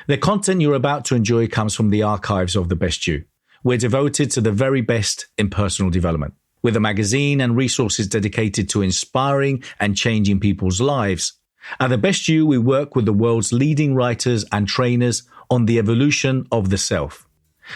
The content you're about to enjoy comes from the archives of The Best You. We're devoted to the very best in personal development. With a magazine and resources dedicated to inspiring and changing people's lives, at The Best You, we work with the world's leading writers and trainers on the evolution of the self,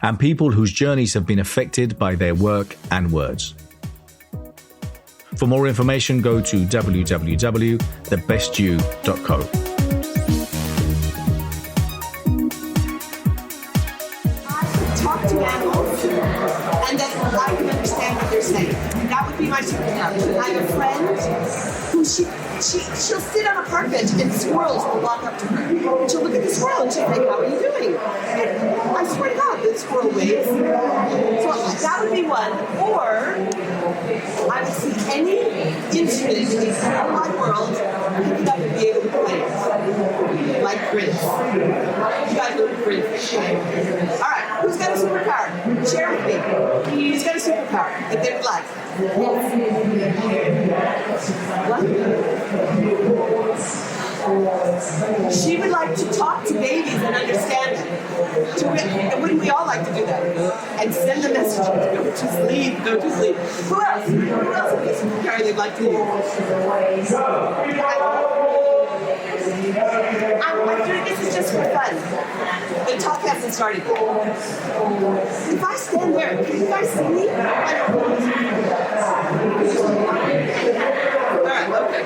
and people whose journeys have been affected by their work and words. For more information, go to www.thebestyou.co. Talk to animals and that I can understand what they're saying. That would be my superpower. I have a friend who she'll sit on a park bench and squirrels will walk up to her. And she'll look at the squirrel and she'll think, how are you doing? And I swear to God, the squirrel waves. So that would be one. Or I would see any instrument in my world, pick it up and be able to play it. Like Prince. You guys know Prince. All right, who's got a superpower? Share with me. Who's got a superpower that they would like? What? She would like to talk to babies and understand them. And wouldn't we all like to do that? And send the messages, go to sleep, go to sleep. Who else? Who else has a superpower they'd like to use? I'm doing this is just for fun. The talk hasn't started yet. If I stand there, can you guys see me? Alright, okay.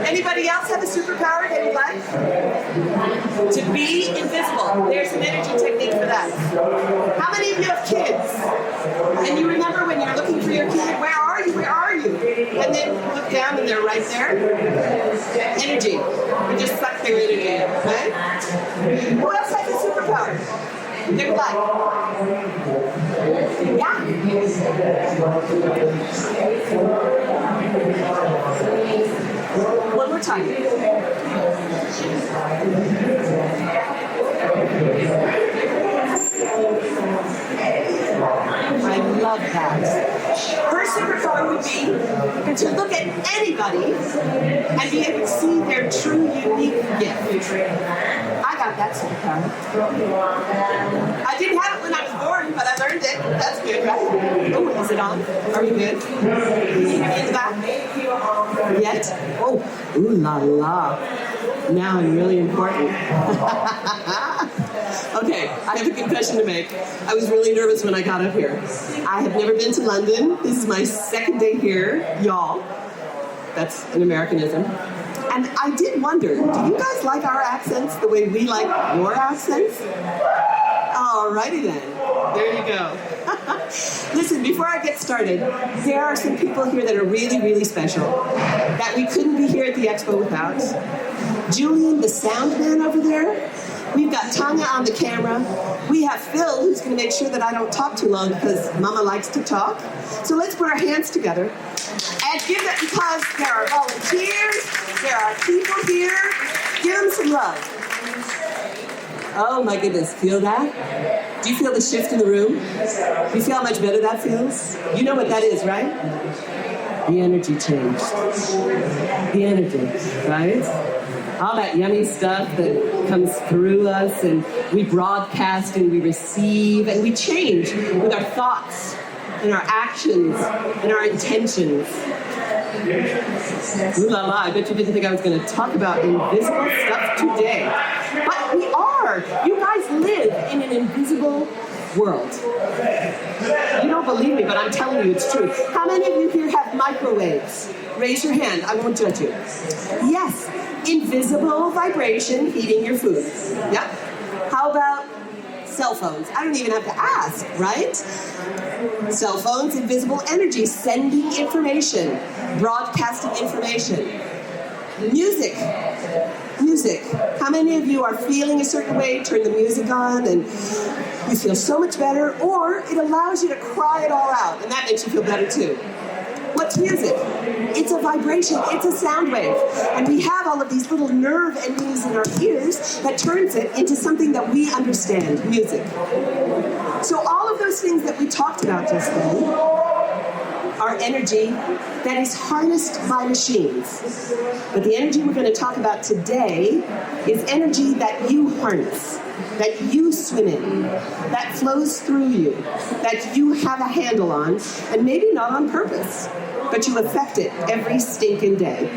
Anybody else have a superpower they would like? To be invisible. There's an energy technique for that. How many of you have kids? And you remember when you're looking for your kid, where are you? Where are you? And then look down and they're right there. Energy. You just suck their energy in, right? Who else has a superpower they would like? Yeah? One more time. I love that. Her superpower would be to look at anybody and be able to see their true, unique gift. I got that superpower. I didn't have it when I was born, but I learned it. That's good, right? Oh, is it on? Are we good? Can you hear me in the back? Yet? Oh, ooh la la. Now I'm really important. Okay, I have a confession to make. I was really nervous when I got up here. I have never been to London. This is my second day here, y'all. That's an Americanism. And I did wonder, do you guys like our accents the way we like your accents? Alrighty then. There you go. Listen, before I get started, there are some people here that are really, really special that we couldn't be here at the expo without. Julian, the sound man over there. We've got Tanya on the camera. We have Phil, who's going to make sure that I don't talk too long because Mama likes to talk. So let's put our hands together and give it, because there are volunteers, there are people here. Give them some love. Oh my goodness, feel that? Do you feel the shift in the room? Do you feel how much better that feels? You know what that is, right? The energy changed. The energy, right? All that yummy stuff that comes through us, and we broadcast and we receive and we change with our thoughts and our actions and our intentions. Ooh la la, I bet you didn't think I was going to talk about invisible stuff today. But we are. You guys live in an invisible world. You don't believe me, but I'm telling you it's true. How many of you here have microwaves? Raise your hand. I won't judge you. Yes. Invisible vibration heating your food. Yep. How about cell phones? I don't even have to ask, right? Cell phones, invisible energy, sending information, broadcasting information. Music. Music. How many of you are feeling a certain way, turn the music on, and you feel so much better, or it allows you to cry it all out, and that makes you feel better too. What's music? It's a vibration, it's a sound wave. And we have all of these little nerve endings in our ears that turns it into something that we understand, music. So all of those things that we talked about just then are energy that is harnessed by machines. But the energy we're going to talk about today is energy that you harness, that you swim in, that flows through you, that you have a handle on, and maybe not on purpose, but you affect it every stinking day.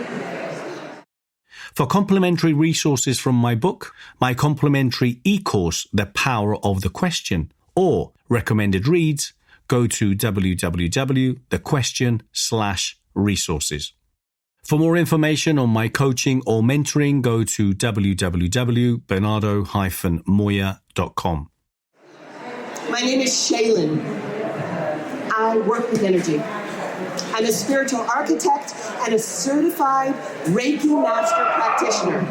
For complimentary resources from my book, my complimentary e-course, The Power of the Question, or recommended reads, go to www.thequestion.com/resources. For more information on my coaching or mentoring, go to www.bernardo-moya.com. My name is Shaelynn. I work with energy. I'm a spiritual architect and a certified Reiki master practitioner.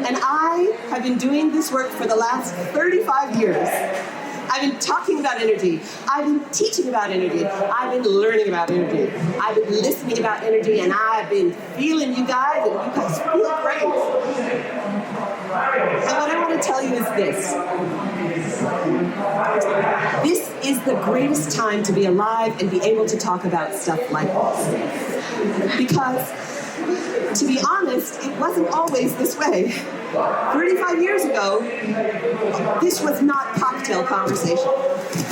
And I have been doing this work for the last 35 years. I've been talking about energy. I've been teaching about energy. I've been learning about energy. I've been listening about energy, and I've been feeling you guys, and you guys feel great. And what I want to tell you is this. This is the greatest time to be alive and be able to talk about stuff like this. Because, to be honest, it wasn't always this way. 35 years ago, this was not cocktail conversation,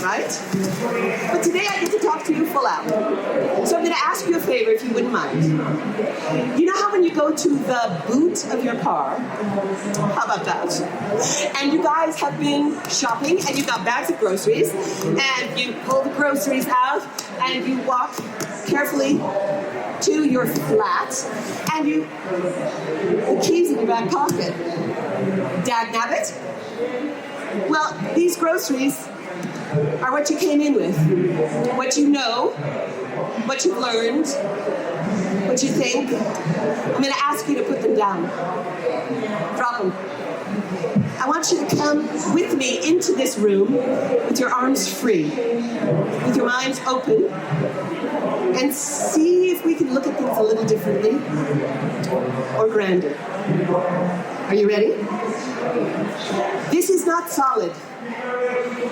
right? But today I get to talk to you full out. So I'm going to ask you a favor, if you wouldn't mind. You know how when you go to the boot of your car, how about that? And you guys have been shopping, and you've got bags of groceries, and you pull the groceries out, and you walk carefully to your flat, and the keys in your back pocket. Dagnabbit? Well, these groceries are what you came in with. What you know, what you've learned, what you think. I'm going to ask you to put them down. Drop them. I want you to come with me into this room with your arms free, with your minds open, and see if we can look at things a little differently or grander. Are you ready? This is not solid.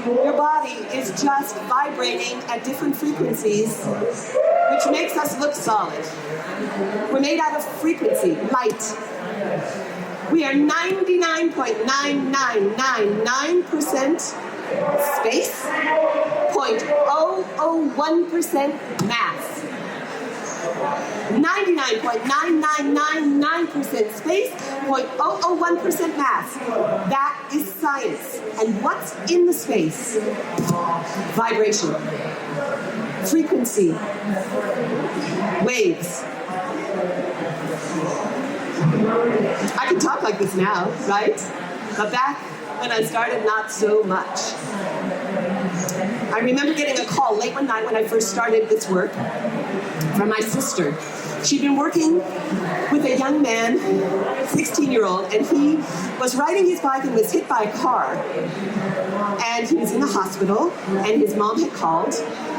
Your body is just vibrating at different frequencies, which makes us look solid. We're made out of frequency, light. We are 99.9999% space, 0.001% mass. 99.9999% space, 0.001% mass. That is science. And what's in the space? Vibration, frequency, waves. I can talk like this now, right? But back when I started, not so much. I remember getting a call late one night when I first started this work from my sister. She'd been working with a young man, 16-year-old, and he was riding his bike and was hit by a car. And he was in the hospital, and his mom had called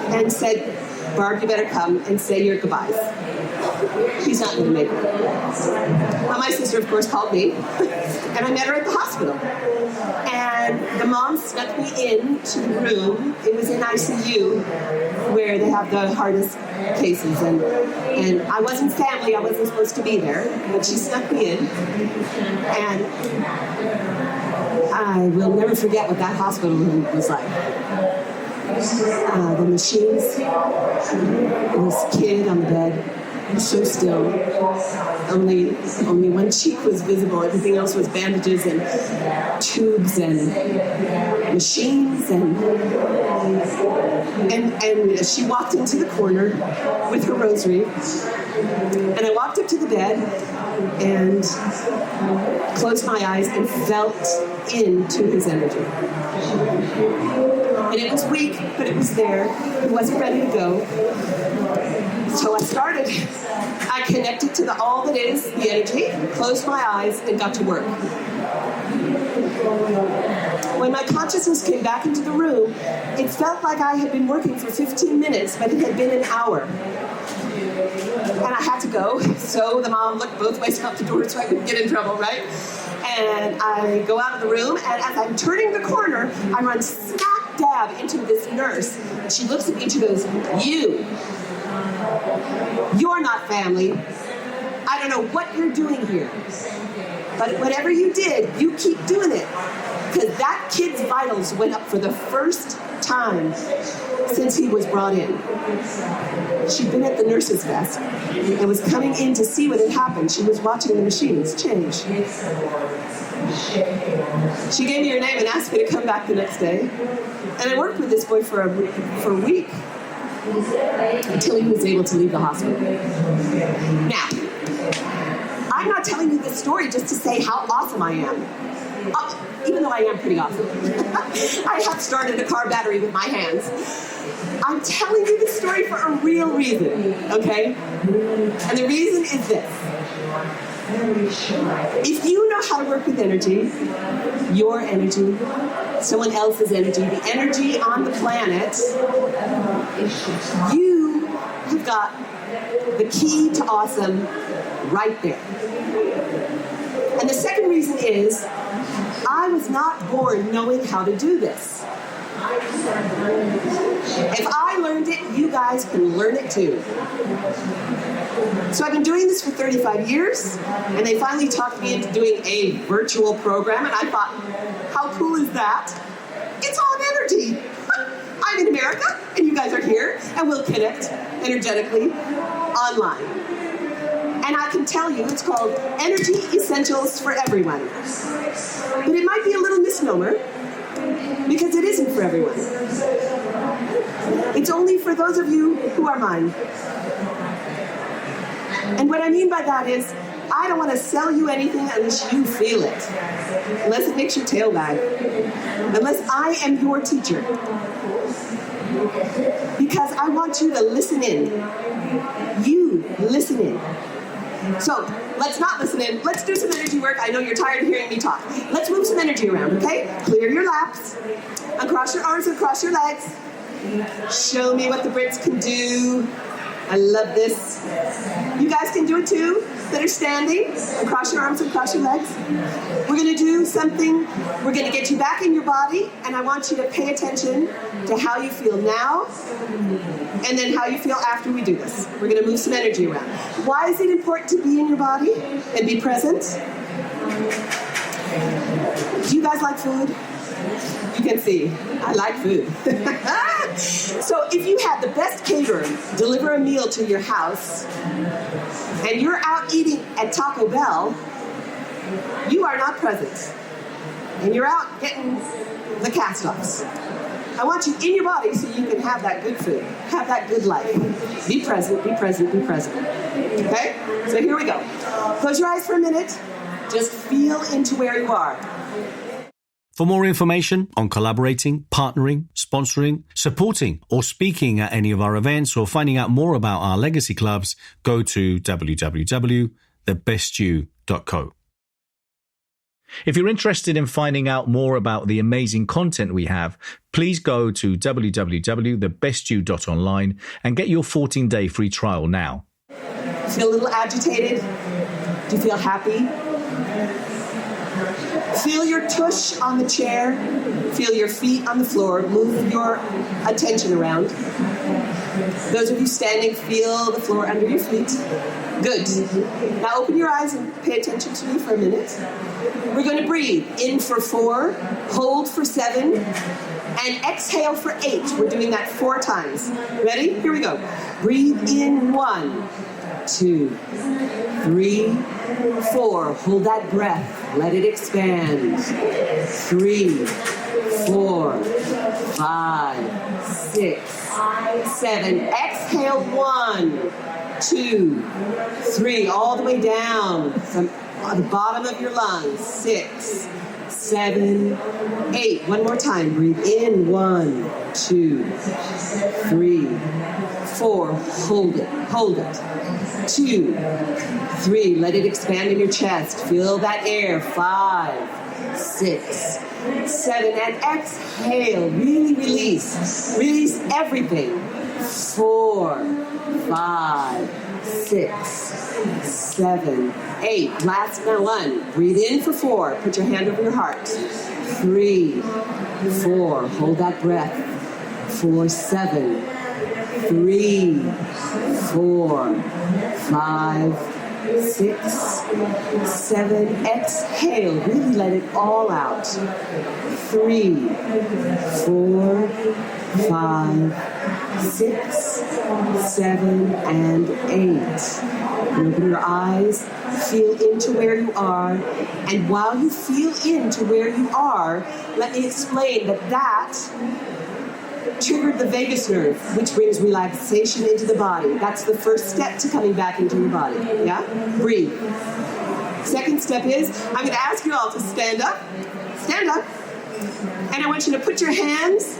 and said, "Barb, you better come and say your goodbyes. He's not going to make it." Well, my sister, of course, called me, and I met her at the hospital. And the mom snuck me into the room. It was in ICU, where they have the hardest cases. And I wasn't family. I wasn't supposed to be there. But she snuck me in. And I will never forget what that hospital room was like. The machines, this kid on the bed, so still. Only one cheek was visible. Everything else was bandages and tubes and machines and she walked into the corner with her rosary, and I walked up to the bed and closed my eyes and felt into his energy. And it was weak, but it was there. It wasn't ready to go. So I started. I connected to all that is, the energy, closed my eyes, and got to work. When my consciousness came back into the room, it felt like I had been working for 15 minutes, but it had been an hour. And I had to go, so the mom looked both ways out the door so I wouldn't get in trouble, right? And I go out of the room, and as I'm turning the corner, I run smack dab into this nurse. She looks at me and she goes, "You." You're not family. I don't know what you're doing here. But whatever you did, you keep doing it. Because that kid's vitals went up for the first time since he was brought in. She'd been at the nurse's desk and was coming in to see what had happened. She was watching the machines change. She gave me her name and asked me to come back the next day. And I worked with this boy for a week until he was able to leave the hospital. Now, I'm not telling you this story just to say how awesome I am. Even though I am pretty awesome. I have started a car battery with my hands. I'm telling you this story for a real reason, okay? And the reason is this. If you know how to work with energy, your energy, someone else's energy, the energy on the planet, you have got the key to awesome right there. And the second reason is, I was not born knowing how to do this. If I learned it, you guys can learn it too. So I've been doing this for 35 years, and they finally talked me into doing a virtual program, and I thought, how cool is that? It's all energy. I'm in America, and you guys are here, and we'll connect energetically online. And I can tell you, it's called Energy Essentials for Everyone. But it might be a little misnomer, because it isn't for everyone. It's only for those of you who are mine. And what I mean by that is, I don't want to sell you anything unless you feel it. Unless it makes your tail wag. Unless I am your teacher. Because I want you to listen in. You listen in. So, let's not listen in. Let's do some energy work. I know you're tired of hearing me talk. Let's move some energy around, okay? Clear your laps. Uncross your arms and cross your legs. Show me what the Brits can do. I love this. You guys can do it too, that are standing. Uncross your arms and cross your legs. We're going to do something. We're going to get you back in your body, and I want you to pay attention to how you feel now, and then how you feel after we do this. We're going to move some energy around. Why is it important to be in your body and be present? Do you guys like food? You can see, I like food. So if you had the best caterer deliver a meal to your house, and you're out eating at Taco Bell, you are not present. And you're out getting the cast-offs. I want you in your body so you can have that good food, have that good life. Be present, be present, be present. Okay? So here we go. Close your eyes for a minute. Just feel into where you are. For more information on collaborating, partnering, sponsoring, supporting, or speaking at any of our events, or finding out more about our legacy clubs, go to www.thebestyou.co. If you're interested in finding out more about the amazing content we have, please go to www.thebestyou.online and get your 14-day free trial now. Feel a little agitated? Do you feel happy? Feel your tush on the chair. Feel your feet on the floor. Move your attention around. Those of you standing, feel the floor under your feet. Good. Now open your eyes and pay attention to me for a minute. We're going to breathe. In for 4, hold for 7, and exhale for 8. We're doing that 4 times. Ready? Here we go. Breathe in 1, 2, 3, 4. Hold that breath. Let it expand. 3, 4, 5, 6, 7. Exhale 1, 2, 3. All the way down from the bottom of your lungs. 6, 7, 8. One more time. Breathe in. 1, 2, 3, 4. Hold it. Hold it. 2, 3. Let it expand in your chest. Feel that air. 5, 6, 7. And exhale. Really release. Release everything. 4, 5, 6, 7, 8. Last one. Breathe in for 4. Put your hand over your heart. 3, 4. Hold that breath. 4, 7, 3, 4, 5, 6, 7. Exhale. Really let it all out. 3, 4, 5, 6, 7, and 8. Open your eyes. Feel into where you are. And while you feel into where you are, let me explain that triggered the vagus nerve, which brings relaxation into the body. That's the first step to coming back into your body. Yeah? Breathe. Second step is, I'm going to ask you all to stand up. Stand up. And I want you to put your hands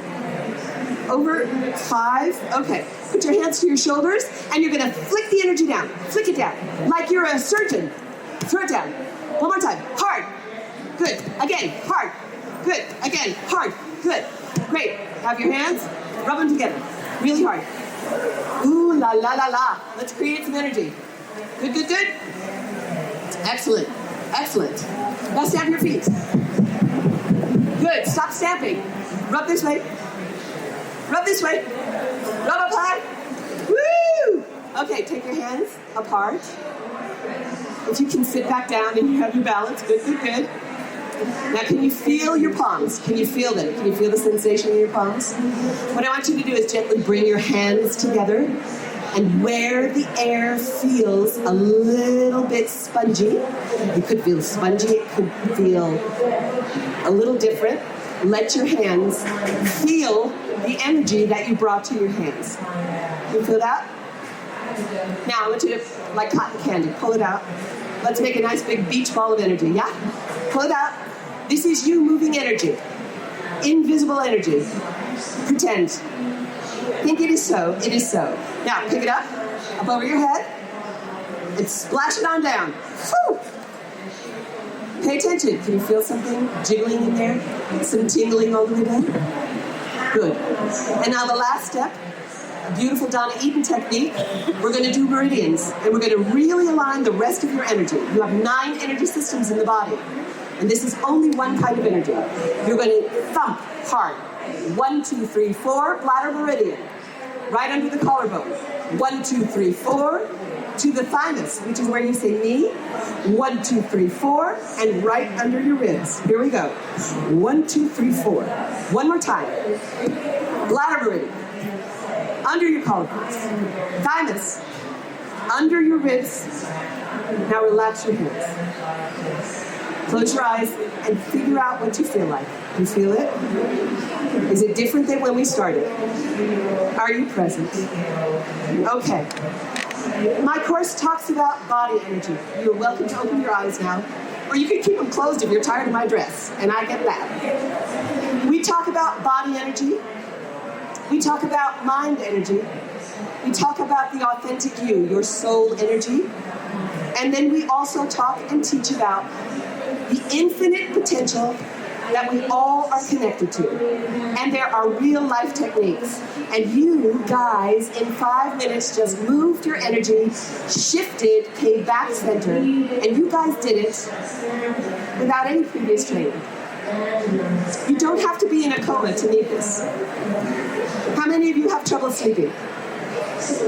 over 5. Okay. Put your hands to your shoulders, and you're going to flick the energy down. Flick it down. Like you're a surgeon. Throw it down. One more time. Hard. Good. Again. Hard. Good. Again. Hard. Good. Great. Have your hands. Rub them together. Really hard. Ooh, la, la, la, la. Let's create some energy. Good, good, good. Excellent. Excellent. Now stamp your feet. Good. Stop stamping. Rub this way. Rub this way. Rub up high. Woo! Okay, take your hands apart. If you can sit back down and you have your balance. Good, good, good. Now, can you feel your palms? Can you feel them? Can you feel the sensation in your palms? What I want you to do is gently bring your hands together, and where the air feels a little bit spongy, it could feel spongy, it could feel a little different, let your hands feel the energy that you brought to your hands. You feel that? Now, I want you to, like cotton candy, pull it out. Let's make a nice big beach ball of energy, yeah? Pull it out. This is you moving energy. Invisible energy. Pretend. Think it is so. It is so. Now, pick it up over your head, and splash it on down. Whew. Pay attention. Can you feel something jiggling in there? Some tingling all the way down? Good. And now the last step, a beautiful Donna Eden technique. We're going to do meridians, and we're going to really align the rest of your energy. You have 9 energy systems in the body, and this is only one kind of energy. You're going to thump hard. 1, 2, 3, 4, bladder meridian. Right under the collarbone. 1, 2, 3, 4, to the thymus, which is where you say knee. 1, 2, 3, 4, and right under your ribs. Here we go. 1, 2, 3, 4. One more time. Bladder meridian. Under your collarbones. Thymus. Under your ribs. Now relax your hands. Close your eyes and figure out what you feel like. You feel it? Is it different than when we started? Are you present? Okay. My course talks about body energy. You're welcome to open your eyes now, or you can keep them closed if you're tired of my dress, and I get that. We talk about body energy. We talk about mind energy. We talk about the authentic you, your soul energy. And then we also talk and teach about the infinite potential that we all are connected to. And there are real life techniques. And you guys, in 5 minutes, just moved your energy, shifted, came back center, and you guys did it without any previous training. You don't have to be in a coma to need this. How many of you have trouble sleeping?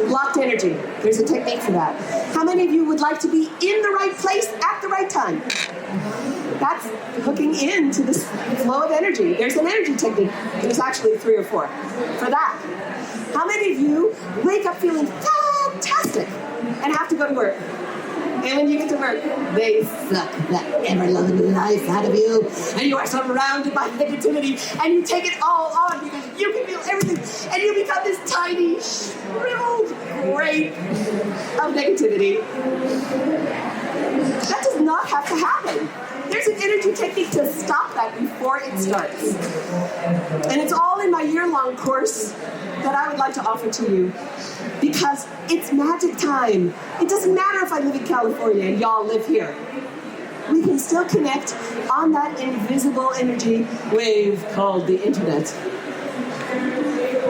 Blocked energy. There's a technique for that. How many of you would like to be in the right place at the right time? That's hooking into this flow of energy. There's an energy technique. There's actually 3 or 4 for that. How many of you wake up feeling fantastic and have to go to work? And when you get to work, they suck that ever-loving life out of you. And you are surrounded by negativity. And you take it all on because you can feel everything. And you become this tiny, shriveled grape of negativity. That does not have to happen. There's an energy technique to stop that before it starts. And it's all in my year-long course that I would like to offer to you, because it's magic time. It doesn't matter if I live in California and y'all live here. We can still connect on that invisible energy wave called the internet.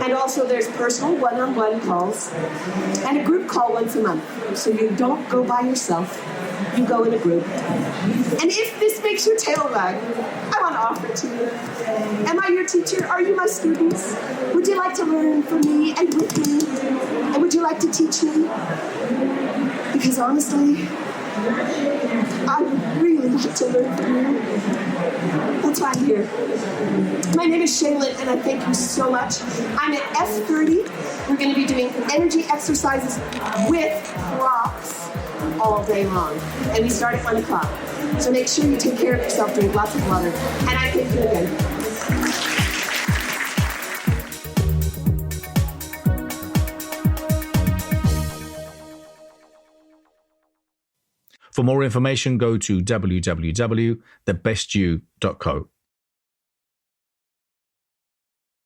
And also there's personal one-on-one calls and a group call once a month. So you don't go by yourself, you go in a group. And if this makes your tail wag, I want to offer it to you. Am I your teacher? Are you my students? Would you like to learn from me and with me And would you like to teach me? Because honestly, I would really like to learn from you. That's why I'm here. My name is Shaelynn, and I thank you so much. I'm at F30. We're going to be doing energy exercises with props all day long. And we start at 1 o'clock. So make sure you take care of yourself, drink lots of water. And I thank you again. For more information, go to www.thebestyou.co.